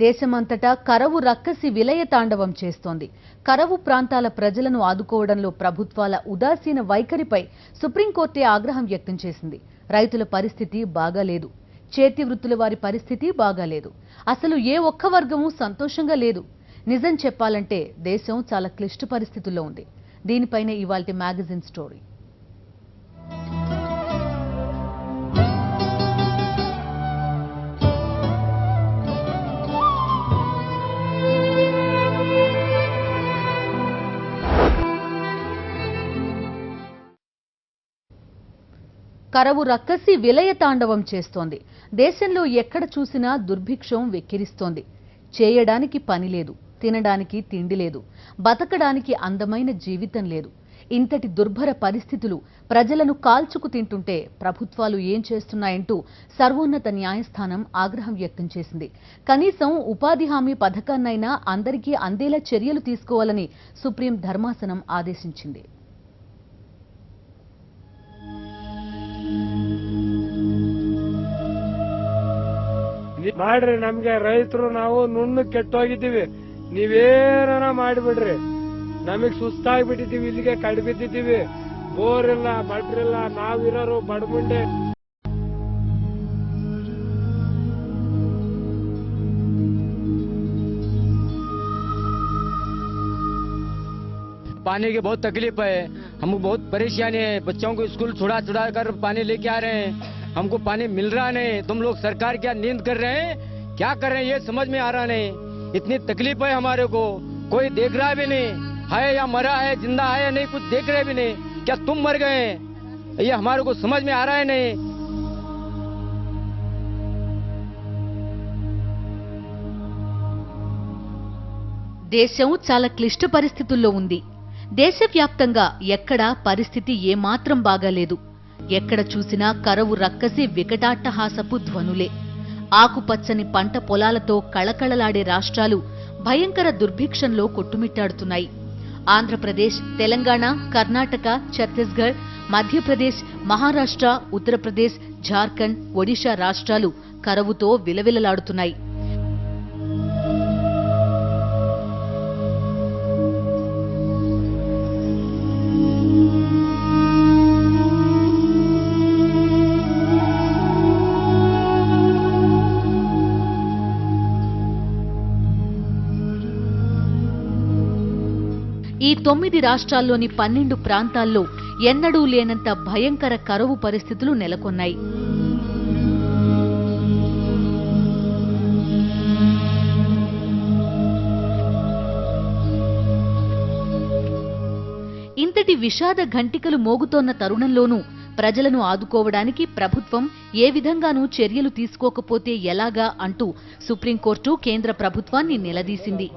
దేశమంతటా కరవు రక్కసి విలయ తాండవం చేస్తోంది. కరవు ప్రాంతాల ప్రజలను ఆదుకోవడంలో ప్రభుత్వాల ఉదాసీన వైఖరిపై సుప్రీంకోర్టే ఆగ్రహం వ్యక్తం చేసింది. రైతుల పరిస్థితి బాగాలేదు, చేతి వృత్తుల వారి పరిస్థితి బాగాలేదు, అసలు ఏ ఒక్క వర్గము సంతోషంగా లేదు. నిజం చెప్పాలంటే దేశం చాలా క్లిష్ట పరిస్థితుల్లో ఉంది. దీనిపైనే ఇవాల్టి మ్యాగజైన్ స్టోరీ. కరవు రక్కసి విలయ తాండవం చేస్తోంది. దేశంలో ఎక్కడ చూసినా దుర్భిక్షం వెక్కిరిస్తోంది. చేయడానికి పని లేదు, తినడానికి తిండి లేదు, బతకడానికి అందమైన జీవితం లేదు. ఇంతటి దుర్భర పరిస్థితులు ప్రజలను కాల్చుకు తింటుంటే ప్రభుత్వాలు ఏం చేస్తున్నాయంటూ సర్వోన్నత న్యాయస్థానం ఆగ్రహం వ్యక్తం చేసింది. కనీసం ఉపాధి హామీ పథకాన్నైనా అందరికీ అందేలా చర్యలు తీసుకోవాలని సుప్రీం ధర్మాసనం ఆదేశించింది. ಮಾಡ್ರಿ, ನಮ್ಗೆ ರೈತರು ನಾವು ನುಣ್ಣು ಕೆಟ್ಟೋಗಿದ್ದೀವಿ, ನೀವೇನ ಮಾಡಿಬಿಡ್ರಿ. ನಮಗ್ ಸುಸ್ತಾಗ್ಬಿಟ್ಟಿದೀವಿ, ಇಲ್ಲಿಗೆ ಕಡ್ಬಿದ್ದಿದ್ದೀವಿ. ಬೋರ್ ಇಲ್ಲ, ಬಡ್ರಿಲ್ಲ, ನಾವಿರೋರು ಬಡಮುಂಡೆ. पानी की बहुत तकलीफ है, हमको बहुत परेशानी है। बच्चों को स्कूल छुड़ा कर पानी लेके आ रहे हैं, हमको पानी मिल रहा नहीं। तुम लोग सरकार क्या नींद कर रहे हैं, क्या कर रहे हैं ये समझ में आ रहा नहीं। इतनी तकलीफ है हमारे को, कोई देख रहा भी नहीं है, या मरा है जिंदा है या नहीं, कुछ देख रहे भी नहीं। क्या तुम मर गए हैं, ये हमारे को समझ में आ रहा है नहीं। దేశం చాలా క్లిష్ట పరిస్థితుల్లో ఉంది. దేశవ్యాప్తంగా ఎక్కడా పరిస్థితి ఏమాత్రం బాగాలేదు. ఎక్కడ చూసినా కరవు రక్కసి వికటాట్టహాసపు ధ్వనులే. ఆకుపచ్చని పంట పొలాలతో కళకళలాడే రాష్ట్రాలు భయంకర దుర్భిక్షంలో కొట్టుమిట్టాడుతున్నాయి. ఆంధ్రప్రదేశ్, తెలంగాణ, కర్ణాటక, ఛత్తీస్గఢ్, మధ్యప్రదేశ్, మహారాష్ట్ర, ఉత్తరప్రదేశ్, జార్ఖండ్, ఒడిషా రాష్ట్రాలు కరవుతో విలవిలలాడుతున్నాయి. ఈ 9 రాష్ట్రాల్లోని 12 ప్రాంతాల్లో ఎన్నడూ లేనంత భయంకర కరువు పరిస్థితులు నెలకొన్నాయి. ఇంతటి విషాద ఘంటికలు మోగుతోన్న తరుణంలోనూ ప్రజలను ఆదుకోవడానికి ప్రభుత్వం ఏ విధంగానూ చర్యలు తీసుకోకపోతే ఎలాగా అంటూ సుప్రీంకోర్టు కేంద్ర ప్రభుత్వాన్ని నిలదీసింది.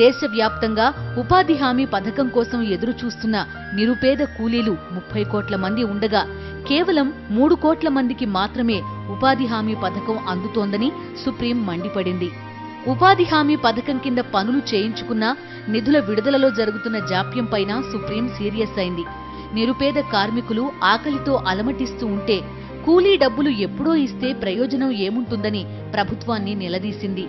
దేశవ్యాప్తంగా ఉపాధి హామీ పథకం కోసం ఎదురు చూస్తున్న నిరుపేద కూలీలు 30 కోట్ల మంది ఉండగా కేవలం 3 కోట్ల మందికి మాత్రమే ఉపాధి హామీ పథకం అందుతోందని సుప్రీం మండిపడింది. ఉపాధి హామీ పథకం కింద పనులు చేయించుకున్నా నిధుల విడుదలలో జరుగుతున్న జాప్యంపైన సుప్రీం సీరియస్ అయింది. నిరుపేద కార్మికులు ఆకలితో అలమటిస్తూ ఉంటే కూలీ డబ్బులు ఎప్పుడో ఇస్తే ప్రయోజనం ఏముంటుందని ప్రభుత్వాన్ని నిలదీసింది.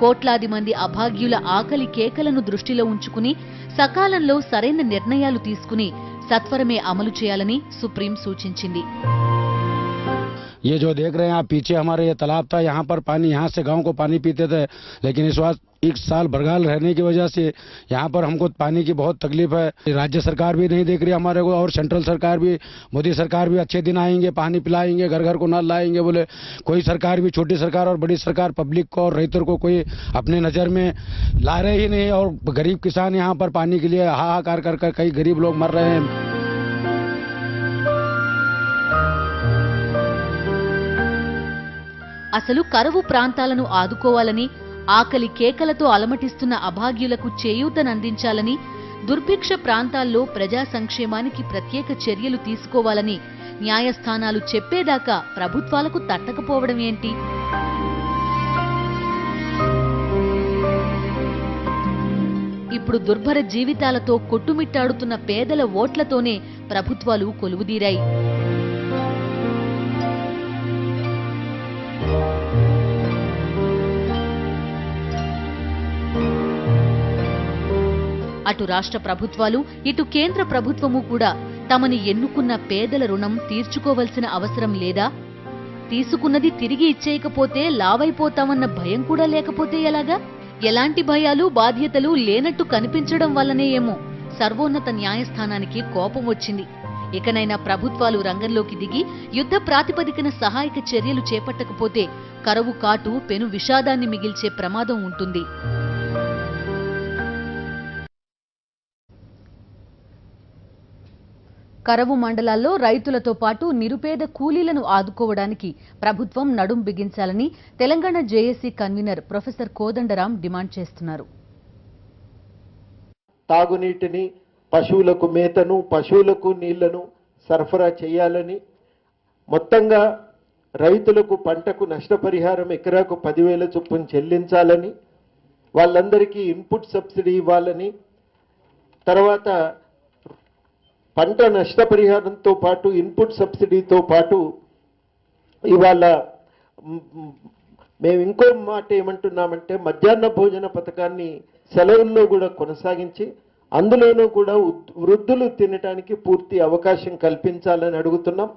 కోట్లాది మంది అభాగ్యుల ఆకలి కేకలను దృష్టిలో ఉంచుకుని సకాలంలో సరైన నిర్ణయాలు తీసుకుని సత్వరమే అమలు చేయాలని సుప్రీం సూచించింది. ये जो देख रहे हैं आप पीछे हमारे ये तालाब था, यहाँ पर पानी, यहाँ से गांव को पानी पीते थे, लेकिन इस बार एक साल बरगाल रहने की वजह से यहाँ पर हमको पानी की बहुत तकलीफ है। राज्य सरकार भी नहीं देख रही हमारे को, और सेंट्रल सरकार भी, मोदी सरकार भी अच्छे दिन आएंगे, पानी पिलाएंगे, घर घर को नल लाएंगे बोले, कोई सरकार भी, छोटी सरकार और बड़ी सरकार, पब्लिक को और रैतर को कोई अपने नज़र में ला रहे ही नहीं। और गरीब किसान यहाँ पर पानी के लिए हाहाकार कर कई गरीब लोग मर रहे हैं। అసలు కరువు ప్రాంతాలను ఆదుకోవాలని, ఆకలి కేకలతో అలమటిస్తున్న అభాగ్యులకు చేయూతనందించాలని, దుర్భిక్ష ప్రాంతాల్లో ప్రజా సంక్షేమానికి ప్రత్యేక చర్యలు తీసుకోవాలని న్యాయస్థానాలు చెప్పేదాకా ప్రభుత్వాలకు తట్టకపోవడం ఏంటి? ఇప్పుడు దుర్భర జీవితాలతో కొట్టుమిట్టాడుతున్న పేదల ఓట్లతోనే ప్రభుత్వాలు కొలువుదీరాయి. అటు రాష్ట్ర ప్రభుత్వాలు, ఇటు కేంద్ర ప్రభుత్వము కూడా తమని ఎన్నుకున్న పేదల రుణం తీర్చుకోవలసిన అవసరం లేదా? తీసుకున్నది తిరిగి ఇచ్చేయకపోతే లావైపోతామన్న భయం కూడా లేకపోతే ఎలాగా? ఎలాంటి భయాలు, బాధ్యతలు లేనట్టు కనిపించడం వల్లనే ఏమో సర్వోన్నత న్యాయస్థానానికి కోపం వచ్చింది. ఇకనైనా ప్రభుత్వాలు రంగంలోకి దిగి యుద్ధ ప్రాతిపదికన సహాయక చర్యలు చేపట్టకపోతే కరువు కాటు పెను విషాదాన్ని మిగిల్చే ప్రమాదం ఉంటుంది. కరవు మండలాల్లో రైతులతో పాటు నిరుపేద కూలీలను ఆదుకోవడానికి ప్రభుత్వం నడుం బిగించాలని Telangana JAC convener professor Kodandaram demand చేస్తున్నారు. తాగునీటిని, పశువులకు మేతను, పశువులకు నీళ్లను సరఫరా చేయాలని, మొత్తంగా రైతులకు పంటకు నష్టపరిహారం ఎకరాకు 10,000 చొప్పున చెల్లించాలని, వాళ్ళందరికీ ఇన్పుట్ సబ్సిడీ ఇవ్వాలని, తర్వాత పంట నష్టపరిహారంతో పాటు ఇన్పుట్ సబ్సిడీతో పాటు ఇవాళ మేము ఇంకో మాట ఏమంటున్నామంటే మధ్యాహ్న భోజన పథకాన్ని సెలవుల్లో కూడా కొనసాగించి అందులోనూ కూడా వృద్ధులు తినడానికి పూర్తి అవకాశం కల్పించాలని అడుగుతున్నాం.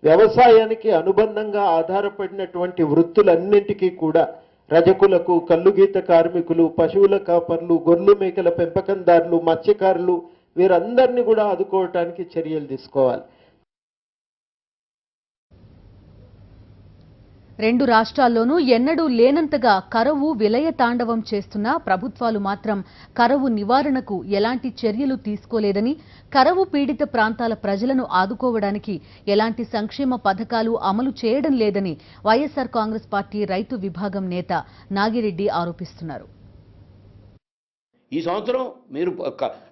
వ్యవసాయానికి అనుబంధంగా ఆధారపడినటువంటి వృత్తులన్నింటికీ కూడా రజకులకు, కల్లుగీత కార్మికులు, పశువుల కాపర్లు, గొర్రెలు మేకల పెంపకందారులు, మత్స్యకారులు, వీరందరినీ కూడా ఆదుకోవటానికి చర్యలు తీసుకోవాలి. రెండు రాష్ట్రాల్లోనూ ఎన్నడూ లేనంతగా కరువు విలయ తాండవం చేస్తున్న ప్రభుత్వాలు మాత్రం కరువు నివారణకు ఎలాంటి చర్యలు తీసుకోలేదని, కరువు పీడిత ప్రాంతాల ప్రజలను ఆదుకోవడానికి ఎలాంటి సంక్షేమ పథకాలు అమలు చేయడం లేదని వైఎస్ఆర్ కాంగ్రెస్ పార్టీ రైతు విభాగం నేత నాగిరెడ్డి ఆరోపిస్తున్నారు. ఈ సంవత్సరం మీరు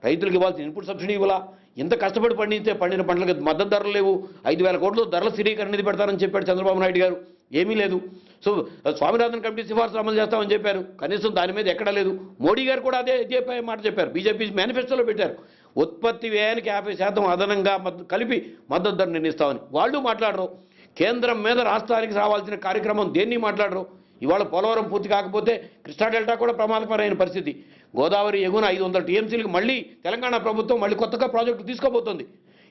రైతులకు ఇవ్వాల్సిన ఇన్పుట్ సబ్సిడీ ఇవ్వాలా? ఎంత కష్టపడి పండిన పంటలకు మద్దతు ధరలు లేవు. 5,000 కోట్లు ధరల స్థిరీకరణ నిధి పెడతారని చెప్పాడు చంద్రబాబు నాయుడు గారు, ఏమీ లేదు. సో స్వామినాథన్ కమిటీ సిఫార్సులు అమలు చేస్తామని చెప్పారు, కనీసం దాని మీద ఎక్కడా లేదు. మోడీ గారు కూడా అదే మాట చెప్పారు, బీజేపీ మేనిఫెస్టోలో పెట్టారు. ఉత్పత్తి వ్యయానికి 50% అదనంగా కలిపి మద్దతు ధర నిర్ణయిస్తామని. వాళ్ళు మాట్లాడరు. కేంద్రం మీద రాష్ట్రానికి రావాల్సిన కార్యక్రమం దేన్ని మాట్లాడరు. ఇవాళ పోలవరం పూర్తి కాకపోతే కృష్ణా డెల్టా కూడా ప్రమాదకరమైన పరిస్థితి. గోదావరి ఎగున 500 టీఎంసీలకు మళ్ళీ తెలంగాణ ప్రభుత్వం మళ్ళీ కొత్తగా ప్రాజెక్టులు తీసుకోబోతోంది.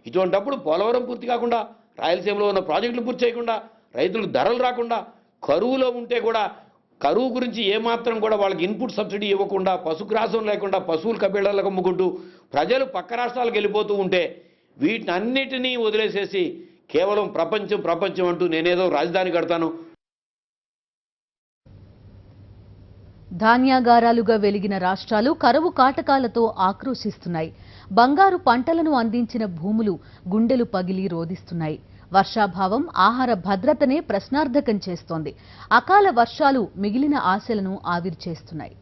ఇటువంటప్పుడు పోలవరం పూర్తి కాకుండా, రాయలసీమలో ఉన్న ప్రాజెక్టులు పూర్తి చేయకుండా, రైతులకు ధరలు రాకుండా, కరువులో ఉంటే కూడా కరువు గురించి ఏమాత్రం కూడా వాళ్ళకి ఇన్పుట్ సబ్సిడీ ఇవ్వకుండా, పశుగ్రాసం లేకుండా పశువులు కబేళాలకు అమ్ముకుంటూ ప్రజలు పక్క రాష్ట్రాలకు వెళ్ళిపోతూ ఉంటే వీటిని అన్నిటినీ వదిలేసేసి కేవలం ప్రపంచం అంటూ నేనేదో రాజధాని కడతాను. ధాన్యాగారాలుగా వెలిగిన రాష్ట్రాలు కరువు కాటకాలతో ఆక్రోశిస్తున్నాయి. బంగారు పంటలను అందించిన భూములు గుండెలు పగిలి రోదిస్తున్నాయి. వర్షాభావం ఆహార భద్రతనే ప్రశ్నార్థకం చేస్తోంది. అకాల వర్షాలు మిగిలిన ఆశలను ఆవిరి చేస్తున్నాయి.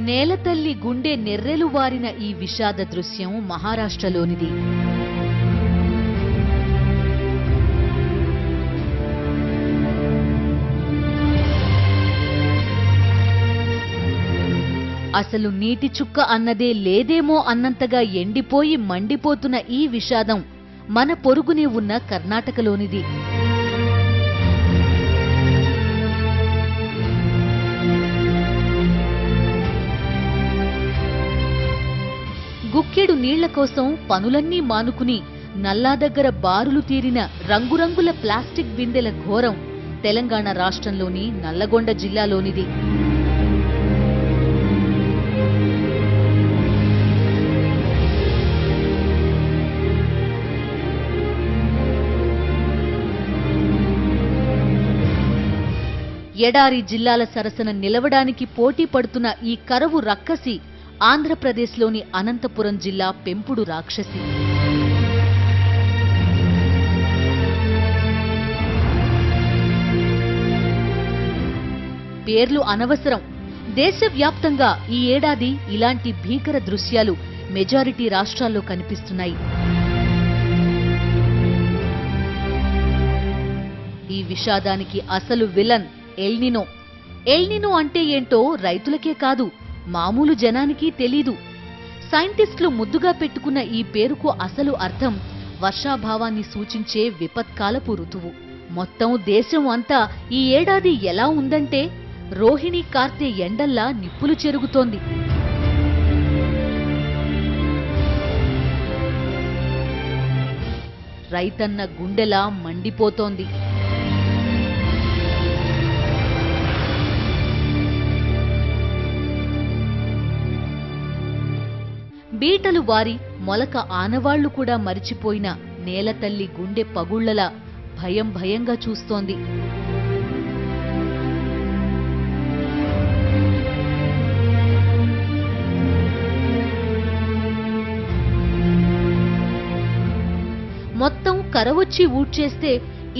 నేలతల్లి గుండె నెర్రెలు వారిన ఈ విషాద దృశ్యం మహారాష్ట్రలోనిది. అసలు నీటి చుక్క అన్నదే లేదేమో అన్నంతగా ఎండిపోయి మండిపోతున్న ఈ విషాదం మన పొరుగునే ఉన్న కర్ణాటకలోనిది. గుక్కెడు నీళ్ల కోసం పనులన్నీ మానుకుని నల్లా దగ్గర బారులు తీరిన రంగురంగుల ప్లాస్టిక్ బిందెల ఘోరం తెలంగాణ రాష్ట్రంలోని నల్లగొండ జిల్లాలోనిది. ఎడారి జిల్లాల సరసన నిలవడానికి పోటీ పడుతున్న ఈ కరవు రక్కసి ఆంధ్రప్రదేశ్లోని అనంతపురం జిల్లా పెంపుడు రాక్షసి. పేర్లు అనవసరం. దేశవ్యాప్తంగా ఈ ఏడాది ఇలాంటి భీకర దృశ్యాలు మెజారిటీ రాష్ట్రాల్లో కనిపిస్తున్నాయి. ఈ విషాదానికి అసలు విలన్ ఎల్నినో. ఎల్నినో అంటే ఏంటో రైతులకే కాదు, మామూలు జనానికి తెలీదు. సైంటిస్టులు ముద్దుగా పెట్టుకున్న ఈ పేరుకు అసలు అర్థం వర్షాభావాన్ని సూచించే విపత్కాలపు ఋతువు. మొత్తం దేశం అంతా ఈ ఏడాది ఎలా ఉందంటే రోహిణి కార్తె ఎండల్లా నిప్పులు చెరుగుతోంది. రైతన్న గుండెలా మండిపోతోంది. బీటలు వారి మొలక ఆనవాళ్లు కూడా మరిచిపోయిన నేలతల్లి గుండె పగుళ్లలా భయం భయంగా చూస్తోంది. మొత్తం కరవొచ్చి ఊడ్చేస్తే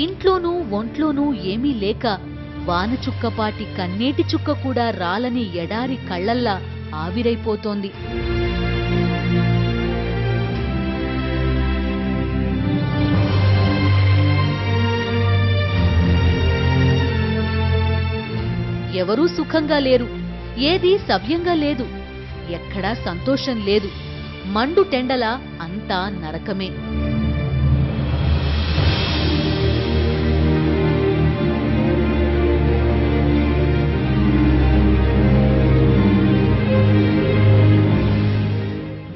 ఇంట్లోనూ ఒంట్లోనూ ఏమీ లేక వానచుక్కపాటి కన్నీటి చుక్క కూడా రాలని ఎడారి కళ్లల్లా ఆవిరైపోతోంది. ఎవరూ సుఖంగా లేరు, ఏదీ సవ్యంగా లేదు, ఎక్కడా సంతోషం లేదు. మండు టెండలా అంతా నరకమే.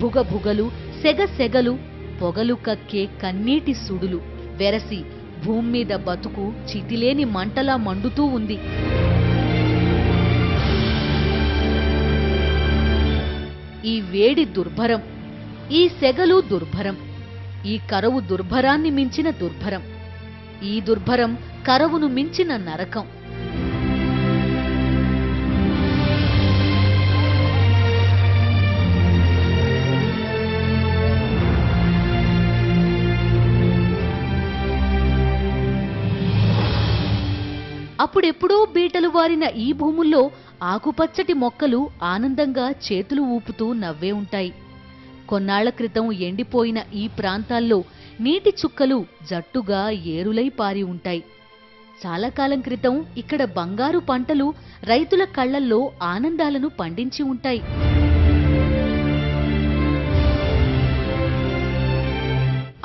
భుగభుగలు, సెగసెగలు, పొగలు కక్కే కన్నీటి సుడులు వెరసి భూమ్మీద బతుకు చితిలేని మంటలా మండుతూ ఉంది. ఈ వేడి దుర్భరం, ఈ సెగలు దుర్భరం, ఈ కరవు దుర్భరాన్ని మించిన దుర్భరం, ఈ దుర్భరం కరవును మించిన నరకం. అప్పుడెప్పుడో బీటలు వారిన ఈ భూముల్లో ఆకుపచ్చటి మొక్కలు ఆనందంగా చేతులు ఊపుతూ నవ్వే ఉంటాయి. కొన్నాళ్ల క్రితం ఎండిపోయిన ఈ ప్రాంతాల్లో నీటి చుక్కలు జట్టుగా ఏరులై పారి ఉంటాయి. చాలా కాలం క్రితం ఇక్కడ బంగారు పంటలు రైతుల కళ్లల్లో ఆనందాలను పండించి ఉంటాయి.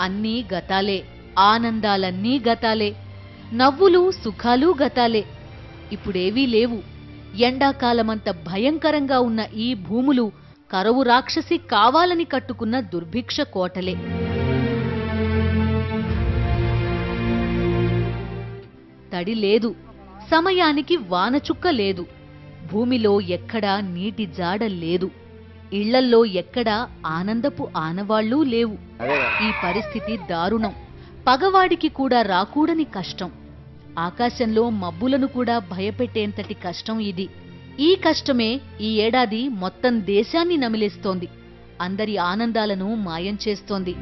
అన్నీ గతాలే, ఆనందాలన్నీ గతాలే, నవ్వులు సుఖాలు గతాలే. ఇప్పుడేవీ లేవు. ఎండాకాలమంత భయంకరంగా ఉన్న ఈ భూములు కరవు రాక్షసి కావాలని కట్టుకున్న దుర్భిక్ష కోటలే. తడి లేదు, సమయానికి వానచుక్క లేదు, భూమిలో ఎక్కడా నీటి జాడ లేదు, ఇళ్లల్లో ఎక్కడా ఆనందపు ఆనవాళ్లూ లేవు. ఈ పరిస్థితి దారుణం. పగవాడికి కూడా రాకూడని కష్టం. ఆకాశంలో మబ్బులను కూడా భయపెట్టేంతటి కష్టం ఇది. ఈ కష్టమే ఈ ఏడాది మొత్తం దేశాన్ని నమిలేస్తోంది, అందరి ఆనందాలను మాయం చేస్తోంది.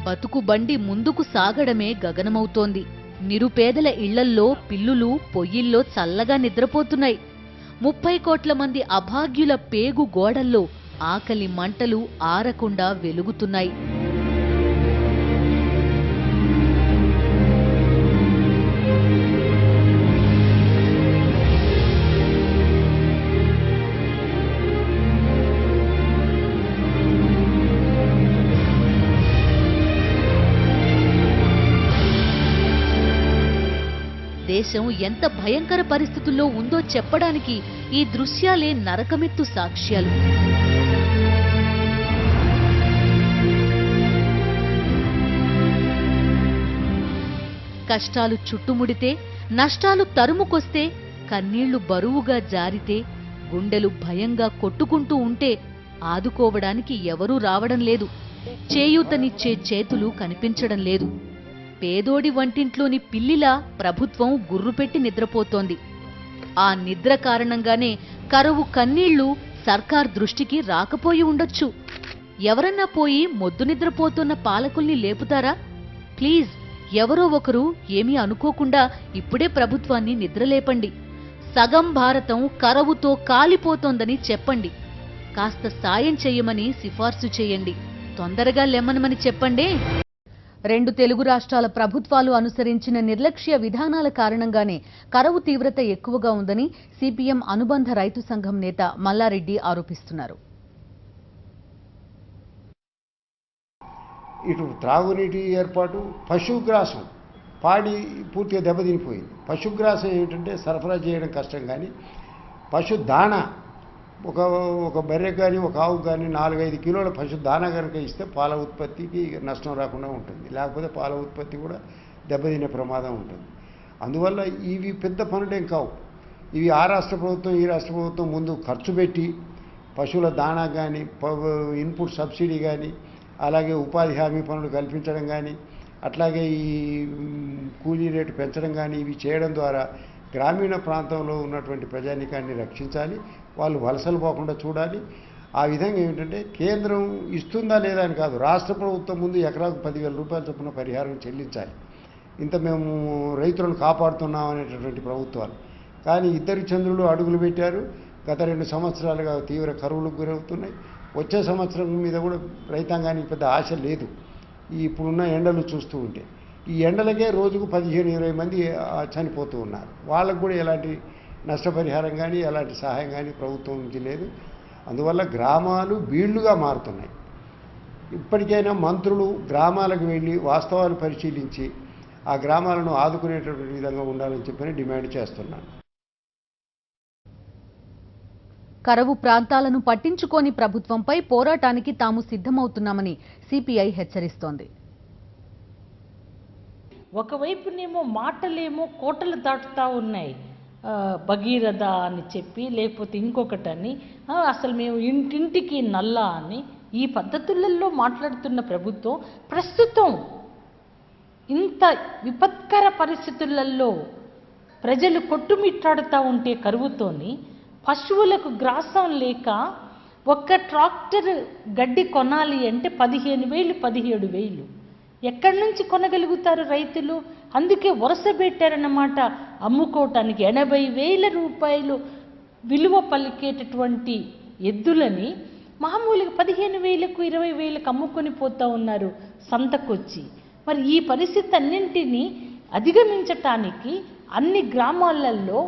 బతుకు బండి ముందుకు సాగడమే గగనమవుతోంది. నిరుపేదల ఇళ్లల్లో పిల్లులు పొయ్యిల్లో చల్లగా నిద్రపోతున్నాయి. 30 కోట్ల మంది అభాగ్యుల పేగు గోడల్లో ఆకలి మంటలు ఆరకుండా వెలుగుతున్నాయి. దేశం ఎంత భయంకర పరిస్థితుల్లో ఉందో చెప్పడానికి ఈ దృశ్యాలే నరకమెత్తు సాక్ష్యాలు. కష్టాలు చుట్టుముడితే, నష్టాలు తరుముకొస్తే, కన్నీళ్లు బరువుగా జారితే, గుండెలు భయంగా కొట్టుకుంటూ ఉంటే ఆదుకోవడానికి ఎవరూ రావడం లేదు. చేయూతనిచ్చే చేతులు కనిపించడం లేదు. పేదోడి వంటింట్లోని పిల్లిలా ప్రభుత్వం గుర్రుపెట్టి నిద్రపోతోంది. ఆ నిద్ర కారణంగానే కరువు కన్నీళ్లు సర్కార్ దృష్టికి రాకపోయి ఉండొచ్చు. ఎవరన్నా పోయి మొద్దు నిద్రపోతున్న పాలకుల్ని లేపుతారా? ప్లీజ్, ఎవరో ఒకరు ఏమీ అనుకోకుండా ఇప్పుడే ప్రభుత్వాన్ని నిద్రలేపండి. సగం భారతం కరువుతో కాలిపోతోందని చెప్పండి. కాస్త సాయం చెయ్యమని సిఫార్సు చేయండి. తొందరగా లెమ్మనమని చెప్పండి. 2 తెలుగు రాష్ట్రాల ప్రభుత్వాలు అనుసరించిన నిర్లక్ష్య విధానాల కారణంగానే కరువు తీవ్రత ఎక్కువగా ఉందని సిపిఎం అనుబంధ రైతు సంఘం నేత మల్లారెడ్డి ఆరోపిస్తున్నారు. ఇటు త్రాగునీటి ఏర్పాటు, పశుగ్రాసం, పాడి పూర్తిగా దెబ్బతినిపోయింది. పశుగ్రాసం ఏమిటంటే సరఫరా చేయడం కష్టం, కానీ పశు దాణా ఒక బర్రెకు కానీ ఒక ఆవుకు కానీ 4-5 కిలోల పశు దాణా కనుక ఇస్తే పాల ఉత్పత్తికి నష్టం రాకుండా ఉంటుంది. లేకపోతే పాల ఉత్పత్తి కూడా దెబ్బతినే ప్రమాదం ఉంటుంది. అందువల్ల ఇవి పెద్ద పనులేం కావు. ఇవి ఆ రాష్ట్ర ప్రభుత్వం ఈ రాష్ట్ర ప్రభుత్వం ముందు ఖర్చు పెట్టి పశువుల దాణా కానీ, ఇన్పుట్ సబ్సిడీ కానీ, అలాగే ఉపాధి హామీ పనులు కల్పించడం కానీ, అట్లాగే ఈ కూలీ రేటు పెంచడం కానీ ఇవి చేయడం ద్వారా గ్రామీణ ప్రాంతంలో ఉన్నటువంటి ప్రజానీకాన్ని రక్షించాలి. వాళ్ళు వలసలు పోకుండా చూడాలి. ఆ విధంగా ఏమిటంటే కేంద్రం ఇస్తుందా లేదా అని కాదు, రాష్ట్ర ప్రభుత్వం ముందు ఎకరాకు 10,000 రూపాయల చొప్పున పరిహారం చెల్లించాలి. ఇంత మేము రైతులను కాపాడుతున్నాం అనేటటువంటి ప్రభుత్వాలు. కానీ ఇద్దరు చంద్రులు అడుగులు పెట్టారు. గత 2 సంవత్సరాలుగా తీవ్ర కరువులకు గురవుతున్నాయి. వచ్చే సంవత్సరం మీద కూడా రైతాంగానికి పెద్ద ఆశ లేదు. ఇప్పుడున్న ఎండలు చూస్తూ ఉంటే ఈ ఎండలకే రోజుకు 15-20 మంది చనిపోతూ ఉన్నారు. వాళ్ళకు కూడా ఎలాంటి నష్టపరిహారం కానీ ఎలాంటి సహాయం కానీ ప్రభుత్వం నుంచి లేదు. అందువల్ల గ్రామాలు బీళ్లుగా మారుతున్నాయి. ఇప్పటికైనా మంత్రులు గ్రామాలకు వెళ్ళి వాస్తవాలు పరిశీలించి ఆ గ్రామాలను ఆదుకునేటటువంటి విధంగా ఉండాలని చెప్పని డిమాండ్ చేస్తున్నాను. కరువు ప్రాంతాలను పట్టించుకోని ప్రభుత్వంపై పోరాటానికి తాము సిద్ధమవుతున్నామని సిపిఐ హెచ్చరిస్తోంది. ఒకవైపునేమో మాటలేమో కోటలు దాటుతూ ఉన్నాయి. భగీరథ అని చెప్పి, లేకపోతే ఇంకొకటని, అసలు మేము ఇంటింటికి నల్లా అని ఈ పద్ధతులలో మాట్లాడుతున్న ప్రభుత్వం ప్రస్తుతం ఇంత విపత్కర పరిస్థితులలో ప్రజలు కొట్టుమిట్టాడుతూ ఉంటే కరువుతోని పశువులకు గ్రాసం లేక ఒక్క ట్రాక్టర్ గడ్డి కొనాలి అంటే 15,000 17,000 ఎక్కడి నుంచి కొనగలుగుతారు రైతులు? అందుకే వరుస పెట్టారన్నమాట అమ్ముకోవటానికి. 80,000 రూపాయలు విలువ పలికేటటువంటి ఎద్దులని మామూలుగా 15,000కు 20,000కు అమ్ముకొని పోతూ ఉన్నారు సంతకొచ్చి. మరి ఈ పరిస్థితి అన్నింటినీ అధిగమించటానికి అన్ని గ్రామాలలో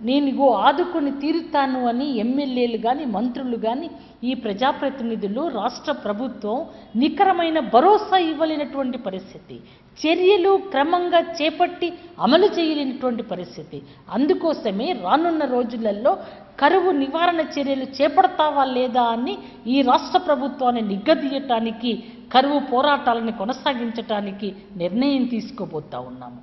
నేను ఆదుకొని తీరుతాను అని ఎమ్మెల్యేలు కానీ మంత్రులు కానీ ఈ ప్రజాప్రతినిధులు రాష్ట్ర ప్రభుత్వం నికరమైన భరోసా ఇవ్వలేనటువంటి పరిస్థితి, చర్యలు క్రమంగా చేపట్టి అమలు చేయలేనటువంటి పరిస్థితి. అందుకోసమే రానున్న రోజులలో కరువు నివారణ చర్యలు చేపడతావా లేదా అని ఈ రాష్ట్ర ప్రభుత్వాన్ని నిగ్గదీయటానికి, కరువు పోరాటాలను కొనసాగించటానికి నిర్ణయం తీసుకోబోతా ఉన్నాము.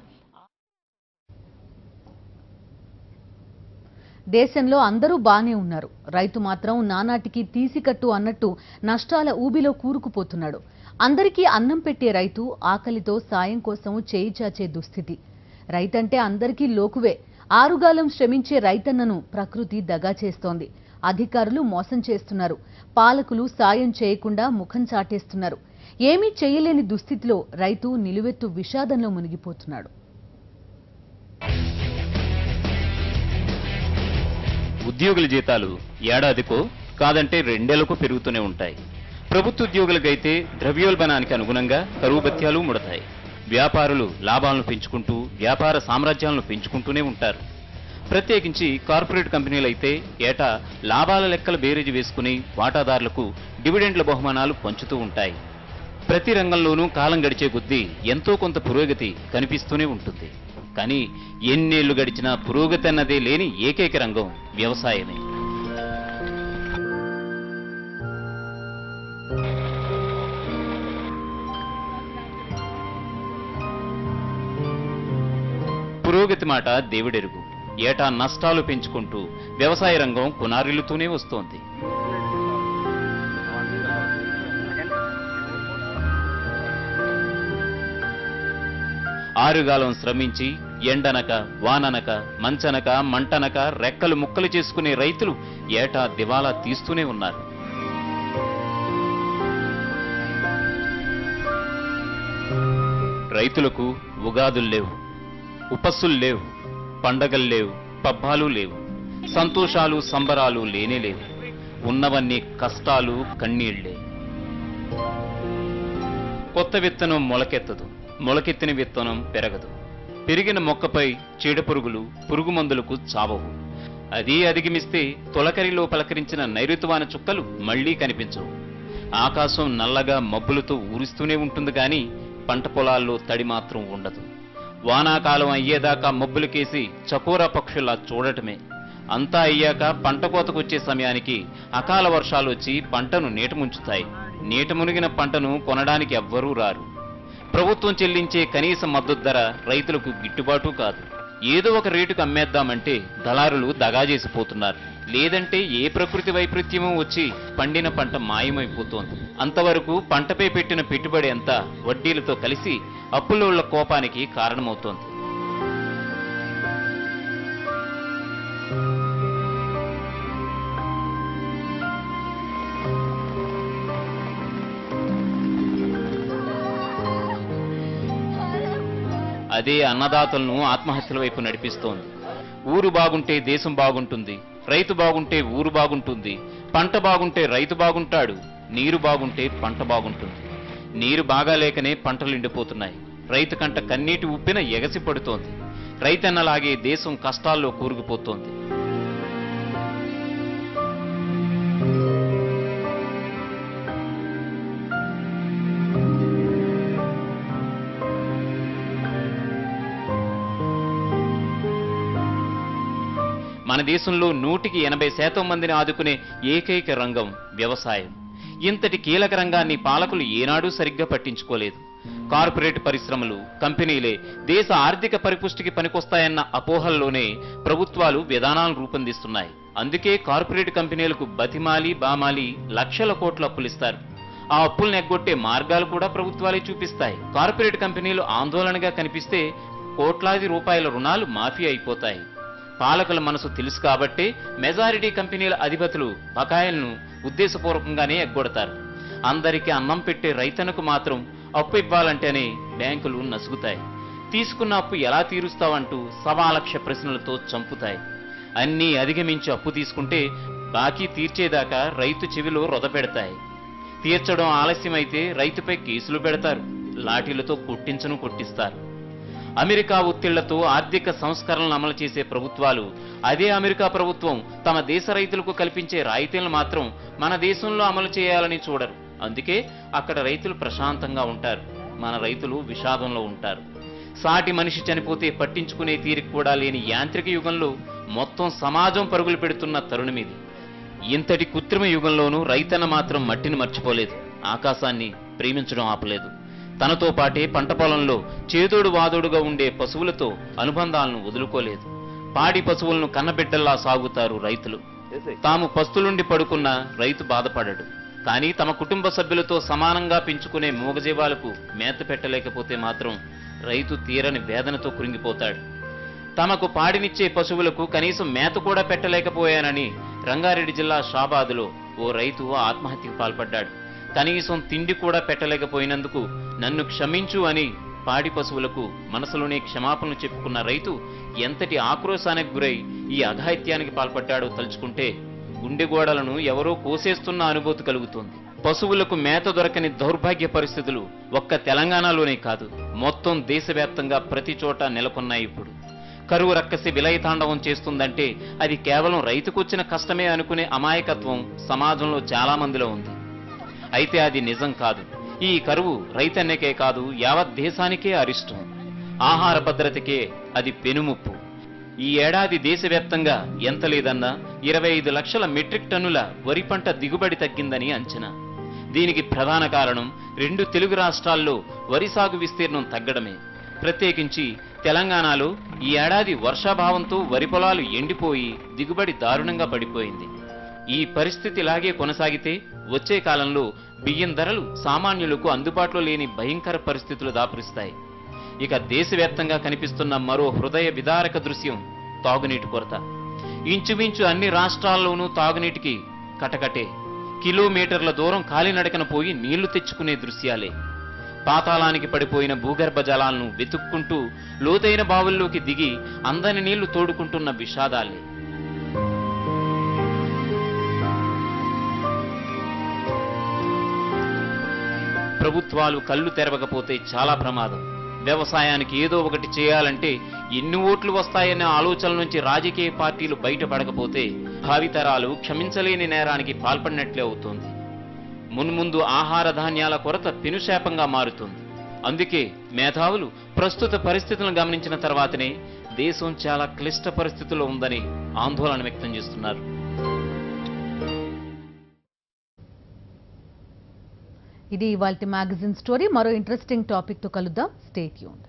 దేశంలో అందరూ బానే ఉన్నారు, రైతు మాత్రం నానాటికి తీసికట్టు అన్నట్టు నష్టాల ఊబిలో కూరుకుపోతున్నాడు. అందరికీ అన్నం పెట్టే రైతు ఆకలితో సాయం కోసం చేయి చాచే దుస్థితి. రైతంటే అందరికీ లోకువే. ఆరుగాలం శ్రమించే రైతన్నను ప్రకృతి దగా చేస్తోంది. అధికారులు మోసం చేస్తున్నారు. పాలకులు సాయం చేయకుండా ముఖం చాటేస్తున్నారు. ఏమీ చేయలేని దుస్థితిలో రైతు నిలువెత్తు విషాదంలో మునిగిపోతున్నాడు. ఉద్యోగుల జీతాలు ఏడాదికో కాదంటే 2 ఏళ్లకో పెరుగుతూనే ఉంటాయి. ప్రభుత్వ ఉద్యోగులకైతే ద్రవ్యోల్బణానికి అనుగుణంగా కరువు భత్యాలు ముడతాయి. వ్యాపారులు లాభాలను పెంచుకుంటూ వ్యాపార సామ్రాజ్యాలను పెంచుకుంటూనే ఉంటారు. ప్రత్యేకించి కార్పొరేట్ కంపెనీలు అయితే ఏటా లాభాల లెక్కలు బేరీజు వేసుకుని వాటాదారులకు డివిడెండ్ల బహుమానాలు పంచుతూ ఉంటాయి. ప్రతి రంగంలోనూ కాలం గడిచే కొద్దీ ఎంతో కొంత పురోగతి కనిపిస్తూనే ఉంటుంది. కానీ ఎన్నేళ్లు గడిచినా పురోగతి అన్నదే లేని ఏకైక రంగం వ్యవసాయమే. పురోగతి మాట దేవుడెరుగు. ఏటా నష్టాలు పెంచుకుంటూ వ్యవసాయ రంగం కునారిల్లుతూనే వస్తోంది. ఆరుగాలం శ్రమించి ఎండనక వాననక మంచనక మంటనక రెక్కలు ముక్కలు చేసుకునే రైతులు ఏటా దివాలా తీస్తూనే ఉన్నారు. రైతులకు ఉగాదులు లేవు, ఉపస్సులు లేవు, పండగలు లేవు, పబ్బాలు లేవు, సంతోషాలు సంబరాలు లేనే లేవు. ఉన్నవన్నీ కష్టాలు కన్నీళ్లే. కొత్త విత్తనం మొలకెత్తదు, మొలకెత్తిన విత్తనం పెరగదు. పెరిగిన మొక్కపై చీడపురుగులు పురుగు మందులకు చావవు. అది అధిగమిస్తే తొలకరిలో పలకరించిన నైరుతువాన చుక్కలు మళ్లీ కనిపించవు. ఆకాశం నల్లగా మబ్బులతో ఊరిస్తూనే ఉంటుంది గాని పంట పొలాల్లో తడి మాత్రం ఉండదు. వానాకాలం అయ్యేదాకా మబ్బులకేసి చకోర పక్షులా చూడటమే. అంతా అయ్యాక పంట కోతకొచ్చే సమయానికి అకాల వర్షాలు వచ్చి పంటను నీట ముంచుతాయి. నీట మునిగిన పంటను కొనడానికి ఎవ్వరూ రారు. ప్రభుత్వం చెల్లించే కనీస మద్దతు ధర రైతులకు గిట్టుబాటు కాదు. ఏదో ఒక రేటుకు అమ్మేద్దామంటే దళారులు దగా చేసిపోతున్నారు. లేదంటే ఏ ప్రకృతి వైపరీత్యమో వచ్చి పండిన పంట మాయమైపోతోంది. అంతవరకు పంటపై పెట్టిన పెట్టుబడి అంతా వడ్డీలతో కలిసి అప్పులోళ్ల కోపానికి కారణమవుతోంది. అదే అన్నదాతలను ఆత్మహత్యల వైపు నడిపిస్తోంది. ఊరు బాగుంటే దేశం బాగుంటుంది, రైతు బాగుంటే ఊరు బాగుంటుంది, పంట బాగుంటే రైతు బాగుంటాడు, నీరు బాగుంటే పంట బాగుంటుంది. నీరు బాగాలేకనే పంటలు ఎండిపోతున్నాయి. రైతు కంట కన్నీటి ఉప్పిన ఎగసి పడుతోంది. రైతన్నలాగే దేశం కష్టాల్లో కూరుకుపోతోంది. మన దేశంలో 180% మందిని ఆదుకునే ఏకైక రంగం వ్యవసాయం. ఇంతటి కీలక రంగాన్ని పాలకులు ఏనాడూ సరిగ్గా పట్టించుకోలేదు. కార్పొరేట్ పరిశ్రమలు, కంపెనీలే దేశ ఆర్థిక పరిపుష్టికి పనికొస్తాయన్న అపోహల్లోనే ప్రభుత్వాలు విధానాలను రూపొందిస్తున్నాయి. అందుకే కార్పొరేట్ కంపెనీలకు బతిమాలి బామాలి లక్షల కోట్ల అప్పులిస్తారు. ఆ అప్పులను ఎగ్గొట్టే మార్గాలు కూడా ప్రభుత్వాలే చూపిస్తాయి. కార్పొరేట్ కంపెనీలు ఆందోళనగా కనిపిస్తే కోట్లాది రూపాయల రుణాలు మాఫీ అయిపోతాయి. పాలకుల మనసు తెలుసు కాబట్టే మెజారిటీ కంపెనీల అధిపతులు బకాయిలను ఉద్దేశపూర్వకంగానే ఎగ్గొడతారు. అందరికీ అన్నం పెట్టే రైతన్నకు మాత్రం అప్పు ఇవ్వాలంటేనే బ్యాంకులు నసుగుతాయి. తీసుకున్న అప్పు ఎలా తీరుస్తావంటూ 1,00,000 ప్రశ్నలతో చంపుతాయి. అన్నీ అధిగమించి అప్పు తీసుకుంటే బాకీ తీర్చేదాకా రైతు చెవిలో రొదపెడతాయి. తీర్చడం ఆలస్యమైతే రైతుపై కేసులు పెడతారు, లాఠీలతో కొట్టిస్తారు. అమెరికా ఒత్తిళ్లతో ఆర్థిక సంస్కరణలను అమలు చేసే ప్రభుత్వాలు అదే అమెరికా ప్రభుత్వం తమ దేశ రైతులకు కల్పించే రాయితీలను మాత్రం మన దేశంలో అమలు చేయాలని చూడరు. అందుకే అక్కడ రైతులు ప్రశాంతంగా ఉంటారు, మన రైతులు విషాదంలో ఉంటారు. సాటి మనిషి చనిపోతే పట్టించుకునే తీరిక కూడా లేని యాంత్రిక యుగంలో మొత్తం సమాజం పరుగులు పెడుతున్న తరుణమిది. ఇంతటి కృత్రిమ యుగంలోనూ రైతన్న మాత్రం మట్టిని మర్చిపోలేదు, ఆకాశాన్ని ప్రేమించడం ఆపలేదు. తనతో పాటే పంట పొలంలో చేదోడు వాదోడుగా ఉండే పశువులతో అనుబంధాలను వదులుకోలేదు. పాడి పశువులను కన్నబిడ్డల్లా సాగుతారు రైతులు. తాము పస్తులుండి పడుకున్న రైతు బాధపడడు. కానీ తమ కుటుంబ సభ్యులతో సమానంగా పెంచుకునే మూగజీవాలకు మేత పెట్టలేకపోతే మాత్రం రైతు తీరని వేదనతో కృంగిపోతాడు. తమకు పాడినిచ్చే పశువులకు కనీసం మేత కూడా పెట్టలేకపోయానని రంగారెడ్డి జిల్లా షాబాదులో ఓ రైతు ఆత్మహత్యకు పాల్పడ్డాడు. కనీసం తిండి కూడా పెట్టలేకపోయినందుకు నన్ను క్షమించు అని పాడి పశువులకు మనసులోనే క్షమాపణలు చెప్పుకున్న రైతు ఎంతటి ఆక్రోశానికి గురై ఈ అఘాయిత్యానికి పాల్పడ్డాడో తలుచుకుంటే గుండెగోడలను ఎవరో కోసేస్తున్న అనుభూతి కలుగుతోంది. పశువులకు మేత దొరకని దౌర్భాగ్య పరిస్థితులు ఒక్క తెలంగాణలోనే కాదు, మొత్తం దేశవ్యాప్తంగా ప్రతి చోట నెలకొన్నాయి. ఇప్పుడు కరువు రక్కసి విలయతాండవం చేస్తుందంటే అది కేవలం రైతుకొచ్చిన కష్టమే అనుకునే అమాయకత్వం సమాజంలో చాలా మందిలో ఉంది. అయితే అది నిజం కాదు. ఈ కరువు రైతన్నకే కాదు యావత్ దేశానికే అరిష్టం. ఆహార భద్రతకే అది పెనుముప్పు. ఈ ఏడాది దేశవ్యాప్తంగా ఎంత లేదన్నా 25 లక్షల మెట్రిక్ టన్నుల వరి పంట దిగుబడి తగ్గిందని అంచనా. దీనికి ప్రధాన కారణం 2 తెలుగు రాష్ట్రాల్లో వరి సాగు విస్తీర్ణం తగ్గడమే. ప్రత్యేకించి తెలంగాణలో ఈ ఏడాది వర్షాభావంతో వరి పొలాలు ఎండిపోయి దిగుబడి దారుణంగా పడిపోయింది. ఈ పరిస్థితి ఇలాగే కొనసాగితే వచ్చే కాలంలో బియ్యం ధరలు సామాన్యులకు అందుబాటులో లేని భయంకర పరిస్థితులు దాపురిస్తాయి. ఇక దేశవ్యాప్తంగా కనిపిస్తున్న మరో హృదయ విదారక దృశ్యం తాగునీటి కొరత. ఇంచుమించు అన్ని రాష్ట్రాల్లోనూ తాగునీటికి కటకటే. కిలోమీటర్ల దూరం కాలినడకన పోయి నీళ్లు తెచ్చుకునే దృశ్యాలే. పాతాళానికి పడిపోయిన భూగర్భ జలాలను వెతుక్కుంటూ లోతైన బావుల్లోకి దిగి అందని నీళ్లు తోడుకుంటున్న విషాదాలే. ప్రభుత్వాలు కళ్ళు తెరవకపోతే చాలా ప్రమాదం. వ్యవసాయానికి ఏదో ఒకటి చేయాలంటే ఎన్ని ఓట్లు వస్తాయనే ఆలోచన నుంచి రాజకీయ పార్టీలు బయటపడకపోతే భావితరాలు క్షమించలేని నేరానికి పాల్పడినట్లే అవుతోంది. మున్ముందు ఆహార ధాన్యాల కొరత పెనుశాపంగా మారుతుంది. అందుకే మేధావులు ప్రస్తుత పరిస్థితులను గమనించిన తర్వాతనే దేశం చాలా క్లిష్ట పరిస్థితుల్లో ఉందని ఆందోళన వ్యక్తం చేస్తున్నారు. ఇది ఇవాల్టి మ్యాగజైన్ స్టోరీ. మరో ఇంట్రెస్టింగ్ టాపిక్ తో కలుద్దాం. Stay tuned.